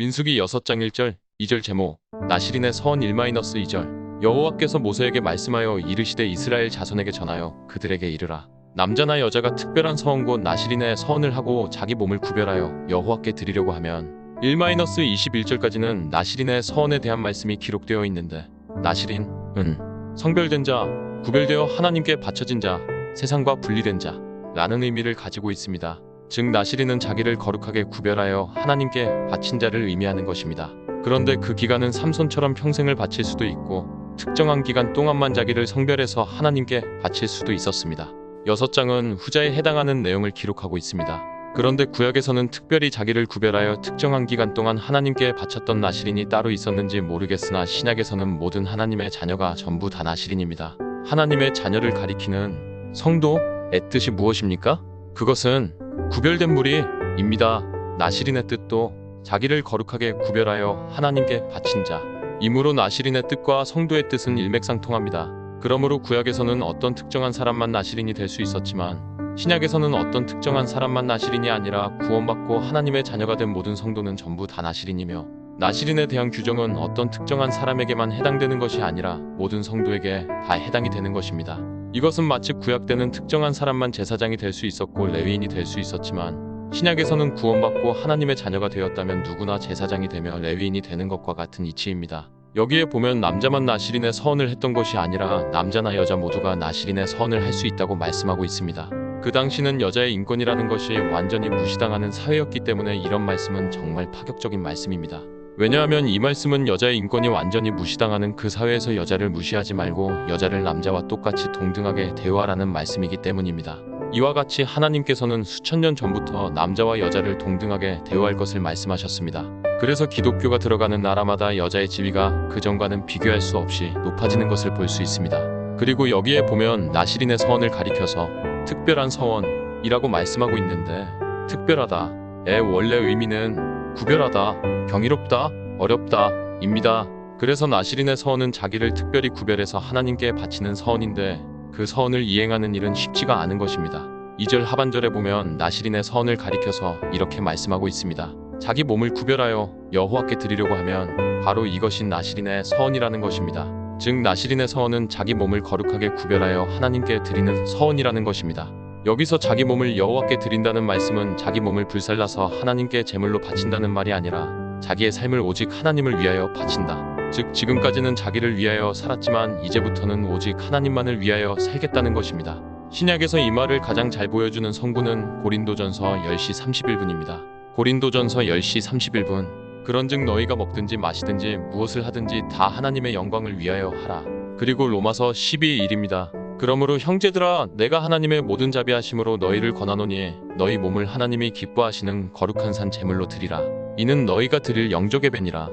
민수기 6장 1절 2절 제목 나시린의 서원 1-2절 여호와께서 모세에게 말씀하여 이르시되 이스라엘 자손에게 전하여 그들에게 이르라. 남자나 여자가 특별한 서원 곧 나시린의 서원을 하고 자기 몸을 구별하여 여호와께 드리려고 하면 1-21절까지는 나시린의 서원에 대한 말씀이 기록되어 있는데 나시린은 성별된 자, 구별되어 하나님께 바쳐진 자, 세상과 분리된 자 라는 의미를 가지고 있습니다. 즉 나시린은 자기를 거룩하게 구별하여 하나님께 바친 자를 의미하는 것입니다. 그런데 그 기간은 삼손처럼 평생을 바칠 수도 있고 특정한 기간 동안만 자기를 성별해서 하나님께 바칠 수도 있었습니다. 6장은 후자에 해당하는 내용을 기록하고 있습니다. 그런데 구약에서는 특별히 자기를 구별하여 특정한 기간 동안 하나님께 바쳤던 나시린이 따로 있었는지 모르겠으나 신약에서는 모든 하나님의 자녀가 전부 다 나시린입니다. 하나님의 자녀를 가리키는 성도의 뜻이 무엇입니까? 그것은 구별된 무리입니다. 나시린의 뜻도 자기를 거룩하게 구별하여 하나님께 바친 자 이므로 나시린의 뜻과 성도의 뜻은 일맥상통합니다. 그러므로 구약에서는 어떤 특정한 사람만 나시린이 될 수 있었지만 신약에서는 어떤 특정한 사람만 나시린이 아니라 구원받고 하나님의 자녀가 된 모든 성도는 전부 다 나시린이며 나시린에 대한 규정은 어떤 특정한 사람에게만 해당되는 것이 아니라 모든 성도에게 다 해당이 되는 것입니다. 이것은 마치 구약 때는 특정한 사람만 제사장이 될 수 있었고 레위인이 될 수 있었지만 신약에서는 구원받고 하나님의 자녀가 되었다면 누구나 제사장이 되며 레위인이 되는 것과 같은 이치입니다. 여기에 보면 남자만 나시린의 서원을 했던 것이 아니라 남자나 여자 모두가 나시린의 서원을 할 수 있다고 말씀하고 있습니다. 그 당시는 여자의 인권이라는 것이 완전히 무시당하는 사회였기 때문에 이런 말씀은 정말 파격적인 말씀입니다. 왜냐하면 이 말씀은 여자의 인권이 완전히 무시당하는 그 사회에서 여자를 무시하지 말고 여자를 남자와 똑같이 동등하게 대우하라는 말씀이기 때문입니다. 이와 같이 하나님께서는 수천 년 전부터 남자와 여자를 동등하게 대우할 것을 말씀하셨습니다. 그래서 기독교가 들어가는 나라마다 여자의 지위가 그전과는 비교할 수 없이 높아지는 것을 볼 수 있습니다. 그리고 여기에 보면 나시린의 서원을 가리켜서 특별한 서원이라고 말씀하고 있는데 특별하다의 원래 의미는 구별하다, 경이롭다, 어렵다 입니다. 그래서 나시린의 서원은 자기를 특별히 구별해서 하나님께 바치는 서원인데 그 서원을 이행하는 일은 쉽지가 않은 것입니다. 2절 하반절에 보면 나시린의 서원을 가리켜서 이렇게 말씀하고 있습니다. 자기 몸을 구별하여 여호와께 드리려고 하면 바로 이것이 나시린의 서원이라는 것입니다. 즉 나시린의 서원은 자기 몸을 거룩하게 구별하여 하나님께 드리는 서원이라는 것입니다. 여기서 자기 몸을 여호와께 드린다는 말씀은 자기 몸을 불살라서 하나님께 제물로 바친다는 말이 아니라 자기의 삶을 오직 하나님을 위하여 바친다. 즉 지금까지는 자기를 위하여 살았지만 이제부터는 오직 하나님만을 위하여 살겠다는 것입니다. 신약에서 이 말을 가장 잘 보여주는 성구는 고린도전서 10시 31분입니다. 고린도전서 10시 31분 그런즉 너희가 먹든지 마시든지 무엇을 하든지 다 하나님의 영광을 위하여 하라. 그리고 로마서 12:1입니다. 그러므로 형제들아 내가 하나님의 모든 자비하심으로 너희를 권하노니 너희 몸을 하나님이 기뻐하시는 거룩한 산 제물로 드리라. 이는 너희가 드릴 영적의 벤이라.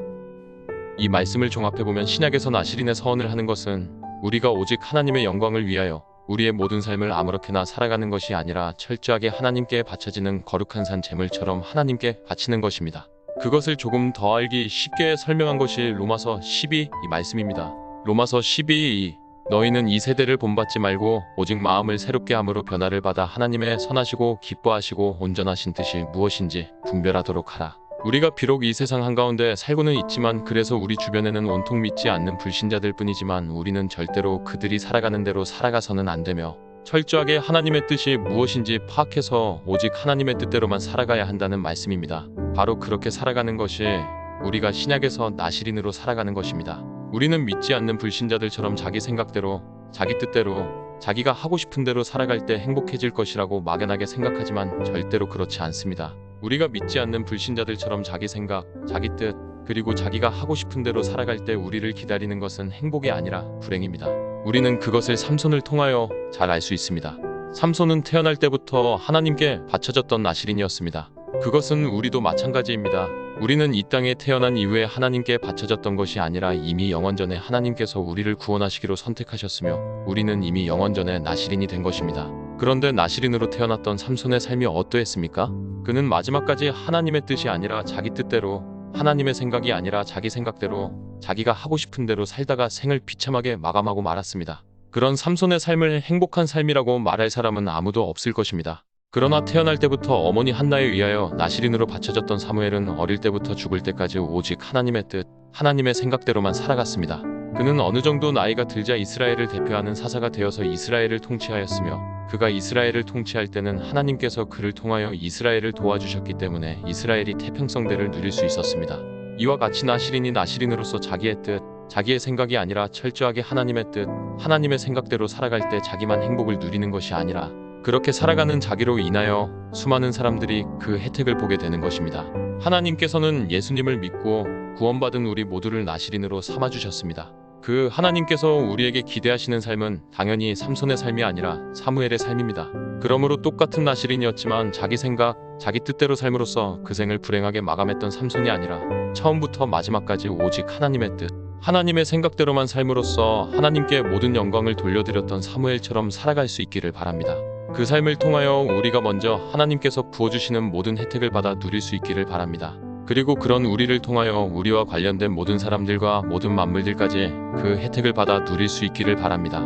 이 말씀을 종합해보면 신약에서 나시린의 서원을 하는 것은 우리가 오직 하나님의 영광을 위하여 우리의 모든 삶을 아무렇게나 살아가는 것이 아니라 철저하게 하나님께 바쳐지는 거룩한 산 제물처럼 하나님께 바치는 것입니다. 그것을 조금 더 알기 쉽게 설명한 것이 로마서 12 이 말씀입니다. 로마서 12 너희는 이 세대를 본받지 말고 오직 마음을 새롭게 함으로 변화를 받아 하나님의 선하시고 기뻐하시고 온전하신 뜻이 무엇인지 분별하도록 하라. 우리가 비록 이 세상 한가운데 살고는 있지만 그래서 우리 주변에는 온통 믿지 않는 불신자들 뿐이지만 우리는 절대로 그들이 살아가는 대로 살아가서는 안 되며 철저하게 하나님의 뜻이 무엇인지 파악해서 오직 하나님의 뜻대로만 살아가야 한다는 말씀입니다. 바로 그렇게 살아가는 것이 우리가 신약에서 나시린으로 살아가는 것입니다. 우리는 믿지 않는 불신자들처럼 자기 생각대로, 자기 뜻대로, 자기가 하고 싶은 대로 살아갈 때 행복해질 것이라고 막연하게 생각하지만 절대로 그렇지 않습니다. 우리가 믿지 않는 불신자들처럼 자기 생각, 자기 뜻, 그리고 자기가 하고 싶은 대로 살아갈 때 우리를 기다리는 것은 행복이 아니라 불행입니다. 우리는 그것을 삼손을 통하여 잘 알 수 있습니다. 삼손은 태어날 때부터 하나님께 바쳐졌던 나시린이었습니다. 그것은 우리도 마찬가지입니다. 우리는 이 땅에 태어난 이후에 하나님께 바쳐졌던 것이 아니라 이미 영원전에 하나님께서 우리를 구원하시기로 선택하셨으며 우리는 이미 영원전에 나시린이 된 것입니다. 그런데 나시린으로 태어났던 삼손의 삶이 어떠했습니까? 그는 마지막까지 하나님의 뜻이 아니라 자기 뜻대로, 하나님의 생각이 아니라 자기 생각대로, 자기가 하고 싶은 대로 살다가 생을 비참하게 마감하고 말았습니다. 그런 삼손의 삶을 행복한 삶이라고 말할 사람은 아무도 없을 것입니다. 그러나 태어날 때부터 어머니 한나에 의하여 나실인으로 바쳐졌던 사무엘은 어릴 때부터 죽을 때까지 오직 하나님의 뜻, 하나님의 생각대로만 살아갔습니다. 그는 어느 정도 나이가 들자 이스라엘을 대표하는 사사가 되어서 이스라엘을 통치하였으며 그가 이스라엘을 통치할 때는 하나님께서 그를 통하여 이스라엘을 도와주셨기 때문에 이스라엘이 태평성대를 누릴 수 있었습니다. 이와 같이 나실인이 나실인으로서 자기의 뜻, 자기의 생각이 아니라 철저하게 하나님의 뜻, 하나님의 생각대로 살아갈 때 자기만 행복을 누리는 것이 아니라 그렇게 살아가는 자기로 인하여 수많은 사람들이 그 혜택을 보게 되는 것입니다. 하나님께서는 예수님을 믿고 구원받은 우리 모두를 나실인으로 삼아주셨습니다. 그 하나님께서 우리에게 기대하시는 삶은 당연히 삼손의 삶이 아니라 사무엘의 삶입니다. 그러므로 똑같은 나실인이었지만 자기 생각, 자기 뜻대로 삶으로써 그 생을 불행하게 마감했던 삼손이 아니라 처음부터 마지막까지 오직 하나님의 뜻, 하나님의 생각대로만 삶으로써 하나님께 모든 영광을 돌려드렸던 사무엘처럼 살아갈 수 있기를 바랍니다. 그 삶을 통하여 우리가 먼저 하나님께서 부어주시는 모든 혜택을 받아 누릴 수 있기를 바랍니다. 그리고 그런 우리를 통하여 우리와 관련된 모든 사람들과 모든 만물들까지 그 혜택을 받아 누릴 수 있기를 바랍니다.